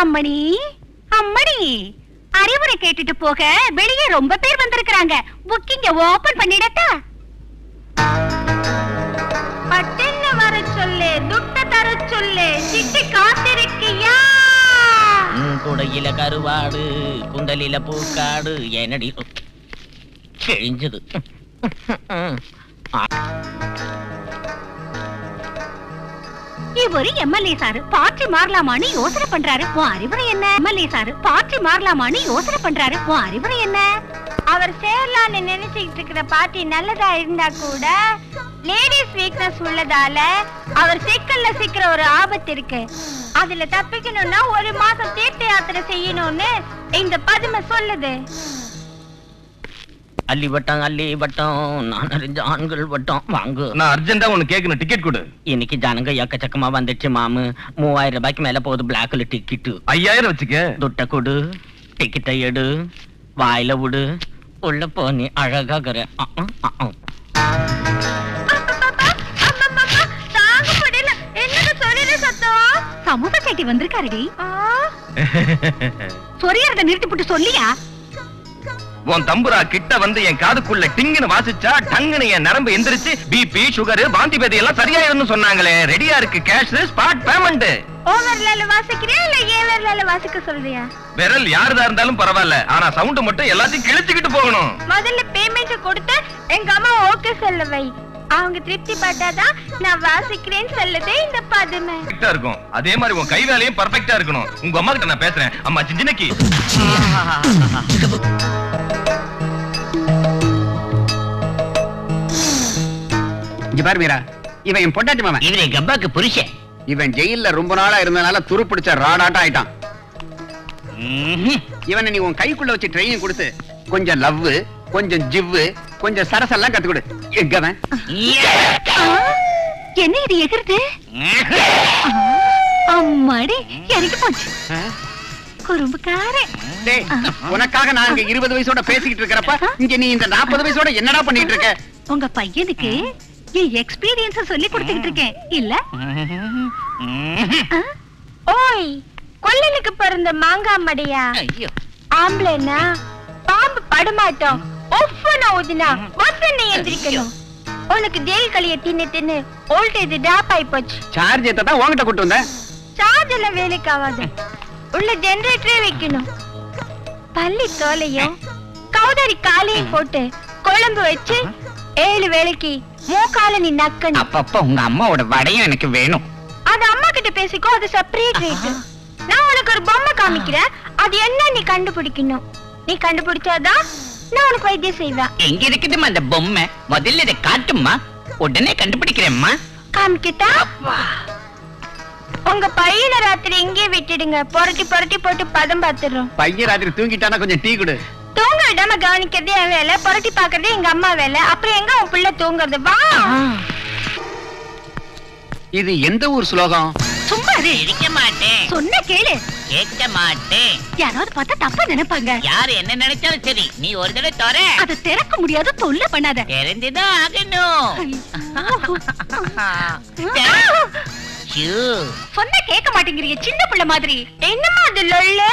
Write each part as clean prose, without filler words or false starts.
அம்மணி அம்மணி, அறிவுரை கேட்டுட்டு போக வெளியே ரொம்ப பேர் வந்திருக்காங்க. புக்கிங்க ஓபன் பண்ணிடட்டா? பட்டென்ன வர சொல்லு, துட்ட தர சொல்லு, சிட்டி காத்திருக்கியா? குடையில கருவாடு, குண்டலில பூக்காடு, என்னடி கிழிஞ்சது. இவரு எம்எல்ஏ சாரு பார்ட்டி மாறலாமான்னு யோசனை பண்றாரு. உன் அறிவுரை என்ன? எம்எல்ஏ சாரு பார்ட்டி மாறலாமான்னு யோசனை பண்றாரு. உன் அறிவுரை என்ன? அவர் சேரலான்னு நினைச்சுக்கிட்டு இருக்கிற பார்ட்டி நல்லதா இருந்தா கூட லேடிஸ் வீக்னஸ் உள்ளதால அவர் சிக்கல்ல சிக்கிற ஒரு ஆபத்து இருக்கு. அதுல தப்பிக்கணும்னா 1 மாசம் தீர்த்த யாத்திரை செய்யணும்னு இந்த பதுமை சொல்லுது. அள்ளி வட்டம் அள்ளி வட்டம், நான் அறிஞ்ச ஆண்கள் வட்டம். வாங்கு. நான் அர்ஜென்டா ஒன்னு கேட்கணும், டிக்கெட் கொடு. இன்னைக்கு ஜனங்க எக்கச்சக்கமா வந்துச்சு மாமு. 3000 ரூபாய்க்கு மேல போகுது பிளாக்ல டிக்கெட்டு. 5000 வச்சுக்க. துட்ட கொடு, டிக்கெட்டை எடு, வாயில விடு, உள்ள போனி அழகாகிற. சமூக சேட்டி வந்திருக்காருடி. சொரியறத நிறுத்தி போட்டு சொல்லியா? உன் தம்புரா கிட்ட வந்து என் காதுக்குள்ள டிங்குன்னு வாசிச்சா டங்குன்னு என் நரம்பு எந்திரிச்சு பிபி சுகர் வாந்தி பேதி எல்லாம் சரியாயிரும்னு சொன்னாங்களே. ரெடியா இருக்கு கேஷ் ஸ்பாட் பேமெண்ட். ஓவர்லால வாசிக்கிறியா இல்ல ஏவர்லால வாசிக்க சொல்றியா? விரல் யாருதா இருந்தாலும் பரவாயில்ல, ஆனா சவுண்ட் மட்டும் எல்லாத்தையும் கிழிச்சுக்கிட்டு போகணும். முதல்ல பேமெண்ட் கொடுத்து எங்க அம்மா ஓகே சொல்ல வை. அவங்க திருப்தி பட்டாதான் நான் வாசிக்கிறேன்னு சொல்லுதே இந்த பதுமை. கரெக்ட்டா இருக்கும். அதே மாதிரி உன் கை வேலையும் பெர்ஃபெக்ட்டா இருக்கணும். உங்க அம்மா கிட்ட நான் பேசுறேன். அம்மா சின்னிக்கி. இங்க பாரு வீரா, இவன் என் பொண்டாட்டி மாமன். இவன் எங்க அப்பாக்கு புருஷன். இவன் ஜெயில்ல ரொம்ப நாளா இருந்தனால துரு பிடிச்ச ராடாட்டா ஆயிட்டான். இவனை நீ உன் கைக்குள்ள வச்சு ட்ரைனிங் கொடுத்து கொஞ்சம் லவ், கொஞ்சம் ஜிவ்வு, கொஞ்சம் சரசெல்லாம் கத்து கொடு. எங்கவன் என்ன இது எகிறது? அம்மாடி எனக்கு போச்சு. குறும்புக்காரே. உனக்காக நான் இங்க 20 வயசோட பேசிக்கிட்டு இருக்கிறப்ப இங்க நீ இந்த 40 வயசோட என்னடா பண்ணிட்டு இருக்க? உங்க பையனுக்கு என் எக்ஸ்பீரியன்ஸ் சொல்லி கொடுத்துக்கிட்டு இருக்கேன் இல்ல? ஓய், கொல்லனுக்கு பிறந்த மாங்காய் மடியா? ஆம்பளைனா பாம்பு படமாட்டோம். ஒஃப்னா ஊதினா வசனை எந்திரிக்கணும். உனக்கு ஜெயில் களிய தின்னு தின்னு வோல்டேஜ் டிராப் ஆயி போச்சு. சார்ஜ் ஏத்த தான் உன்கிட்ட கூட்டி வந்தேன். சார்ஜ் எல்லாம் வேலைக்கு ஆகாது. உள்ள ஜெனரேட்டரே வைக்கணும். பள்ளி தோலையும் கவுதாரி காலையும் போட்டு குழம்பு வச்சு 7 வேளைக்கு மூக்கால நீ நக்கணும். அப்பப்ப உங்க அம்மாவோட வடையும் எனக்கு வேணும். அது அம்மா கிட்ட பேசிக்கோ, அது செப்பரேட் ரேட். நான் உனக்கு ஒரு பொம்மை காமிக்கிறேன், அது என்ன நீ கண்டுபிடிக்கணும். நீ கண்டுபிடிச்சாதான் நான் உனக்கு வைத்தியம் செய்வேன். எங்க இருக்குதுமா அந்த பொம்மை? முதல்ல இதை காட்டுமா, உடனே கண்டுபிடிக்கிறேம்மா. காமிக்கிட்டா? உங்க பையனை ராத்திரி இங்கே விட்டுடுங்க. புரட்டி புரட்டி போட்டு பதம் பார்த்துடுறோம். பையன் ராத்திரி தூங்கிட்டானா கொஞ்சம் டீ கொடு. தூங்க விடாம கவனிக்கிறதே என் வேலை, புரட்டி பாக்குறதே எங்க அம்மா வேலை. அப்புறம் எங்க உன் பிள்ளை தூங்குறது? வா. இது எந்த ஊர் ஸ்லோகம்? சும்மா இருக்க மாட்டேன். சொன்ன கேளு. கேட்க மாட்டேன். யாராவது பார்த்தா தப்பா நினைப்பாங்க. யாரு என்ன நினைச்சாலும் சரி, நீ ஒரு தடவை தர. அதை திறக்க முடியாது, தொல்லை பண்ணாத. தெரிஞ்சுதான் ஆகணும். சொன்ன கேட்க மாட்டேங்கிறீங்க சின்ன பிள்ளை மாதிரி. என்னமா அது லொல்லு?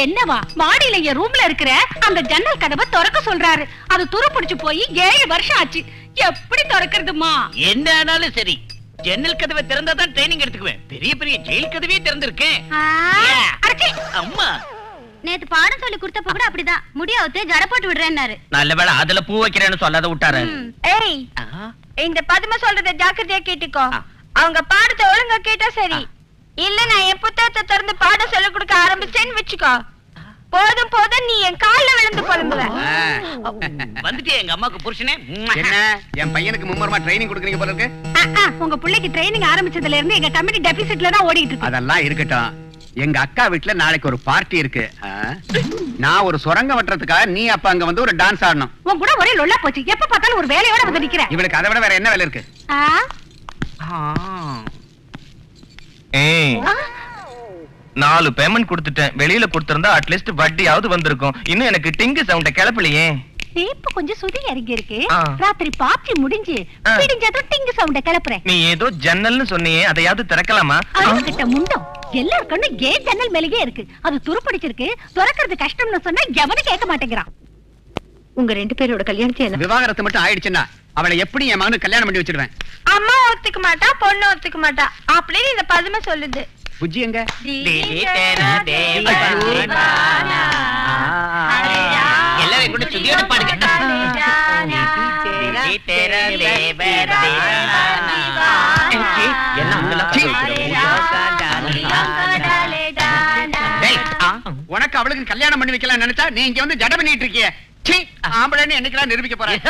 என்னவா? மாடியில என் ரூம்ல இருக்கிற அந்த ஜன்னல் கதவை திறக்க சொல்றாரு. அது துரு பிடிச்சு போய் 7 வருஷம் ஆச்சு. எப்படி திறக்கிறதுமா? என்ன ஆனாலும் சரி, ஜன்னல் கதவை திறந்தாதான் ட்ரைனிங் எடுத்துக்குவேன். பெரிய பெரிய ஜெயில் கதவே திறந்திருக்கேன். அம்மா நேத்து பாடம் சொல்லி கொடுத்தப்ப கூட அப்படிதான் முடியாவது ஜட போட்டு விடுறேன்னாரு. நல்ல வேளை அதுல பூ வைக்கிறேன்னு சொல்லாத விட்டாரு. ஏய், இந்த பதுமை சொல்றத ஜாக்கிரதையா கேட்டுக்கோ. அவங்க பாடத்தை ஒழுங்கா கேட்டா சரி. இல்ல நான் என் புத்தகத்தை திறந்து பாடம் சொல்லி கொடுக்க ஆரம்பிச்சேன்னு வச்சுக்கோ, போதும் போதும் நீ என் கால்ல விழுந்து புலம்புவ. வந்துட்டு எங்க அம்மாக்கு புருஷனே. என்ன என் பையனுக்கு மும்மரமா ட்ரைனிங் கொடுக்குறீங்க போல இருக்கு. உங்க பிள்ளைக்கு ட்ரைனிங் ஆரம்பிச்சதுல இருந்து எங்க கமிட்டி டெபிசிட்ல தான் ஓடிட்டு இருக்கு. அதெல்லாம் இருக்கட்டும். எங்க அக்கா வீட்டுல நாளைக்கு ஒரு பார்ட்டி இருக்கு. நான் ஒரு சுரங்க வெட்டுறதுக்காக நீ அப்ப அங்க வந்து ஒரு டான்ஸ் ஆடணும். உன் கூட ஒரே லொல்லா போச்சு. எப்ப பார்த்தாலும் ஒரு வேலையோட வந்து நிக்கிற. இவளுக்கு அதை விட வேற என்ன வேலை இருக்கு? ஏய், 4 பேமெண்ட் கொடுத்துட்டேன். வெளியில கொடுத்திருந்தா அட்லீஸ்ட் வட்டியாவது வந்திருக்கும். இன்னும் எனக்கு டிங்கு சவுண்ட கிளப்பலையே. இப்ப கொஞ்சம் சுதி இறங்கி இருக்கு. ராத்திரி பார்ட்டி முடிஞ்சு விடிஞ்சதும் டிங்கு சவுண்ட கிளப்புறேன். நீ ஏதோ ஜன்னல்னு சொன்னியே, அதையாவது திறக்கலாமா? கிட்ட முண்டம் எல்லார் கண்ணு ஏன் ஜன்னல் மேலேயே இருக்கு. அது துருப்பிடிச்சிருக்கு. துறக்கிறது கஷ்டம்னு சொன்னா எவனும் கேட்க மாட்டேங்கிறான். உங்க 2 பேரோட கல்யாணத்தை என்ன விவாகரத்து மட்டும் ஆயிடுச்சுன்னா அவளை எப்படி என் மகனுக்கு கல்யாணம் பண்ணி வச்சிருவேன். அம்மா ஒத்துக்க மாட்டா, பொண்ணு ஒத்துக்க மாட்டா அப்படின்னு இந்த பதுமை சொல்லுது. புஜ்ஜி எங்க? எல்லாரும் கூட சுதியோட பாடுங்க. உனக்கு அவளுக்கு கல்யாணம் பண்ணி வைக்கலாம் நினைச்சா நீ இங்க வந்து ஜட பண்ணிட்டு இருக்கிய. ஆம்பளைன்னு என்னைக்கெல்லாம் நிரூபிக்க போறேன்.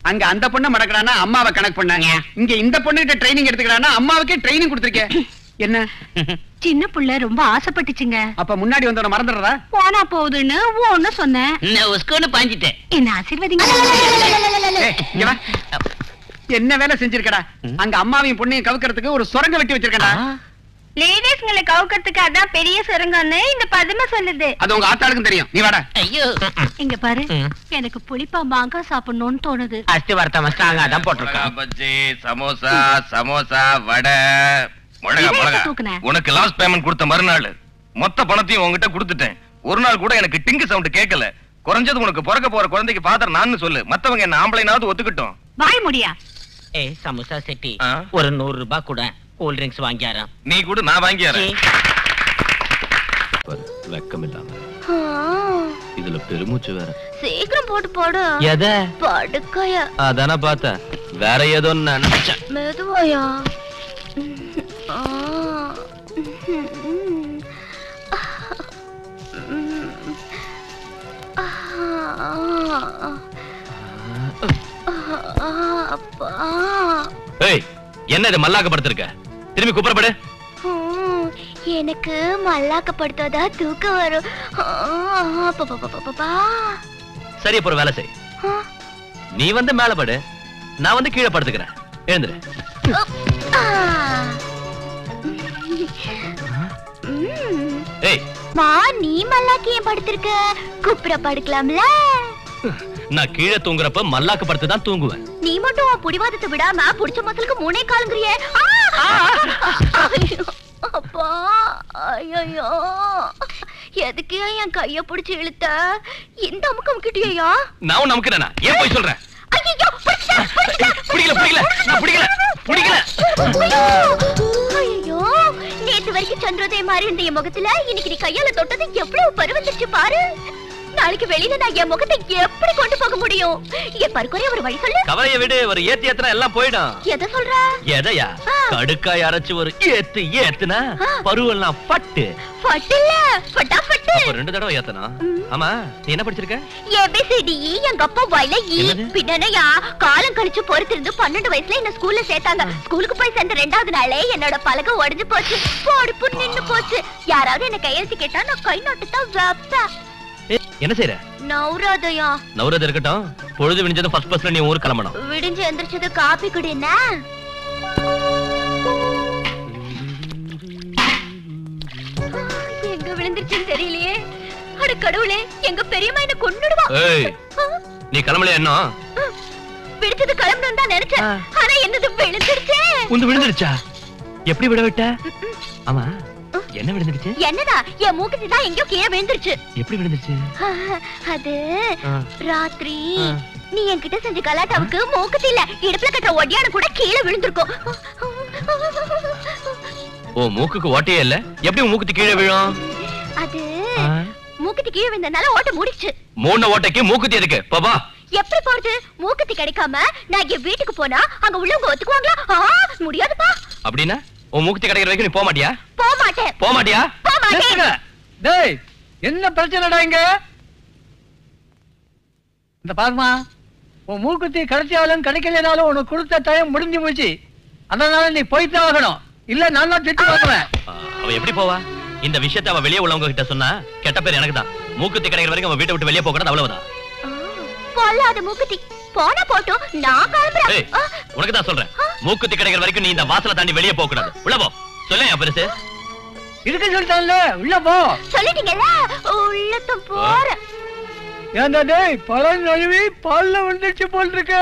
அங்க அந்த பொண்ணு மடக்கிறானா அம்மாவை கணக்கு பண்ணாங்க. இங்க இந்த பொண்ணுகிட்ட ட்ரைனிங் எடுத்துக்கிறானா அம்மாவுக்கே ட்ரைனிங் கொடுத்துருக்கேன். என்ன சின்ன புள்ள ரொம்ப ஆசைப்பட்டுச்சுங்க. அப்ப முன்னாடி வந்தவன மறந்துடுறா? போனா போகுதுன்னு ஒண்ணு சொன்னேன். பாஞ்சிட்டேன். என்ன ஆசீர்வதிங்க. என்ன வேலை செஞ்சிருக்கடா? அங்க அம்மாவையும் பொண்ணையும் கவுக்கிறதுக்கு ஒரு சுரங்க வெட்டி வச்சிருக்கடா. லேடிஸ்ங்களை கவுக்கிறதுக்கு அதான் பெரிய சுரங்கம்னு இந்த பதுமை சொல்லுது. அது உங்க ஆத்தாளுக்கும் தெரியும். நீ வாடா. ஐயோ இங்க பாரு, எனக்கு புளிப்பா மாங்காய் சாப்பிடணும்னு தோணுது. அஸ்தி வர்த்தம் அதான் போட்டிருக்கோம். பஜ்ஜி, சமோசா, சமோசா, வடை, மிளகா, மிளகா. உனக்கு லாஸ்ட் பேமெண்ட் கொடுத்த மறுநாள் மொத்த பணத்தையும் உங்ககிட்ட கொடுத்துட்டேன். ஒரு நாள் கூட எனக்கு டிங்கு சவுண்ட் கேட்கல. குறைஞ்சது உனக்கு பிறக்க போற குழந்தைக்கு ஃபாதர் நான் சொல்லு. மத்தவங்க என்ன ஆம்பளைனாவது ஒத்துக்கிட்டோம். வாய் முடியா. சமோசா செட்டி ஒரு 100 ரூபாய் கூட கூல் ட்ரிங்க்ஸ் வாங்கியாரன். நீ கூட நான் வாங்கியாரன். வெக்கம் இல்லாம இதுல பெருமூச்சு வேற. சீக்கிரம் போட்டு போடு. எதை? படுக்கைய. அதான பார்த்தேன். வேற ஏதோ நினைச்சேன். மெதுவாயா. என்ன இது மல்லாக்கப்படுத்திருக்க? திரும்பி குப்புறப்படு. எனக்கு மல்லாக்கப்படுத்தாதா தூக்கம் வரும். சரி, அப்புறம் வேலை செய். நீ வந்து மேல படு, நான் வந்து கீழே படுத்துக்கிறேன். எழுந்துரு. மா, நீ மல்லாக்கி ஏன் படுத்திருக்க? குப்புற படுக்கலாம்ல. நான் கீழே தூங்குறப்ப மல்லாக்கு படுத்து தான் தூங்குவேன். நீ மட்டும் உன் புடிவாதத்தை விடாம புடிச்ச மசலுக்கு 3 காலுங்கறியே. அப்பா, ஐயோ, எதுக்கு என் கைய பிடிச்சு இழுத்த? இந்த அமுக்கம் கிட்டியா? நான் நமக்குறேனா? ஏன் போய் சொல்றேன்? ஐயோ, புடிக்கல. ஐயோ, நேத்து வரைக்கும் சந்திரோதயம் மாதிரி இருந்த என் முகத்துல இன்னைக்கு நீ கையால தொட்டது எவ்வளவு பருவந்துச்சு பாரு. நாளைக்கு வெளியில நான் என் முகத்தை எப்படி கொண்டு போக முடியும்? என் பருக்குறைய ஒரு வழி சொல்லு. கவலைய விடு, ஒரு ஏத்தினா எல்லாம் போயிடும். எதை சொல்ற? எதையா? கடுக்காய் அரைச்சு ஒரு ஏத்துனா பருவெல்லாம் பட்டு இல்ல, ஃபட்டாஃபட். அப்ப 2 தடவை ஏத்தனா. ஆமா, நீ என்ன படிச்சிருக்க? ABCDE எங்க அப்பா வாயில பின்னனையா காலம் கழிச்சு பொறுத்திருந்து 12 வயசுல என்ன ஸ்கூல்ல சேர்த்தாங்க. ஸ்கூலுக்கு போய் சேர்ந்த 2வது நாளே என்னோட பலகை உடைஞ்சு போச்சு. போடுப்பு நின்னு போச்சு. யாராவது என்ன கையெழுத்து கேட்டா நான் கை நாட்டு தான் வைப்பேன். என்ன செய்யற? நௌராதயா. நௌராத இருக்கட்டும். பொழுது விடிஞ்சதும் ஃபர்ஸ்ட் பஸ்ல நீ ஊருக்கு கிளம்பணும். விடிஞ்சு எந்திரிச்சது காபி குடி. என்ன எங்க விழுந்துருச்சுன்னு தெரியலையே. அட கடவுளே, எங்க பெரியம்மா என்ன கொன்னுடுவா. ஏய், நீ கிளம்பலையா? என்ன விடிச்சது கிளம்பணும் தான் நினைச்சேன். ஆனா என்னது விழுந்துருச்சே. உந்து விழுந்துருச்சா? எப்படி விட விட்ட? ஆமா, என்ன விழுந்துருச்சு? என்னடா, என் மூக்குத்தி தான் எங்கயோ கீழே விழுந்துருச்சு. எப்படி விழுந்துருச்சு? அது ராத்திரி நீ என்கிட்ட செஞ்ச கலாட்டாவுக்கு மூக்குத்தி இல்ல, இடுப்புல கட்டுற ஒடியான கூட கீழே விழுந்திருக்கும். ஓ, மூக்குக்கு ஓட்டையே இல்ல, எப்படி மூக்குத்தி கீழே விழும்? அது மூக்குத்தி கீழே விழுந்தனால ஓட்ட மூடிச்சு. மூணு ஓட்டைக்கு மூக்குத்தி எதுக்கு? பாபா, எப்படி போறது? மூக்குத்தி கிடைக்காம நான் என் வீட்டுக்கு போனா அங்க உள்ளவங்க ஒத்துக்குவாங்களா? முடியாதுப்பா. அப்படின்னா உன் மூக்குத்தி கிடைக்கிற வரைக்கும் நீ போக மாட்டியா? போக மாட்டேன். போக மாட்டியா? போக மாட்டேன். டேய், என்ன பிரச்சனைடா இங்க? இந்த பாருமா, உன் மூக்குத்தி கிடைச்சாலும் கிடைக்கலனாலும் உனக்கு கொடுத்த டைம் முடிஞ்சு போச்சு. அதனால நீ போயிட்டு ஆகணும். இல்ல நான் தான் திட்டு வாங்குவேன். அவ எப்படி போவா? இந்த விஷயத்தை அவ வெளியே உள்ளவங்க கிட்ட சொன்னா கெட்ட பேர் எனக்கு தான். மூக்குத்தி கிடைக்கிற வரைக்கும் அவ வீட்டை விட்டு வெளியே போக கூடாது, அவ்வளவுதான். பொல்லாத மூக்குத்தி. போனா போட்டும், நான் கிளம்புறேன். உனக்கு தான் சொல்றேன், மூக்குத்தி கிடைக்கிற வரைக்கும் நீ இந்த வாசலை தாண்டி வெளியே போக கூடாது. உள்ள போ. சொல்லேன் பெருசு. இருக்க சொல்லிட்டான்ல உள்ள போ. சொல்லிட்டீங்கல்ல உள்ளத்த போற. ஏன்டா டேய் பழம் நழுவி பால்ல வந்துச்சு போல் இருக்க.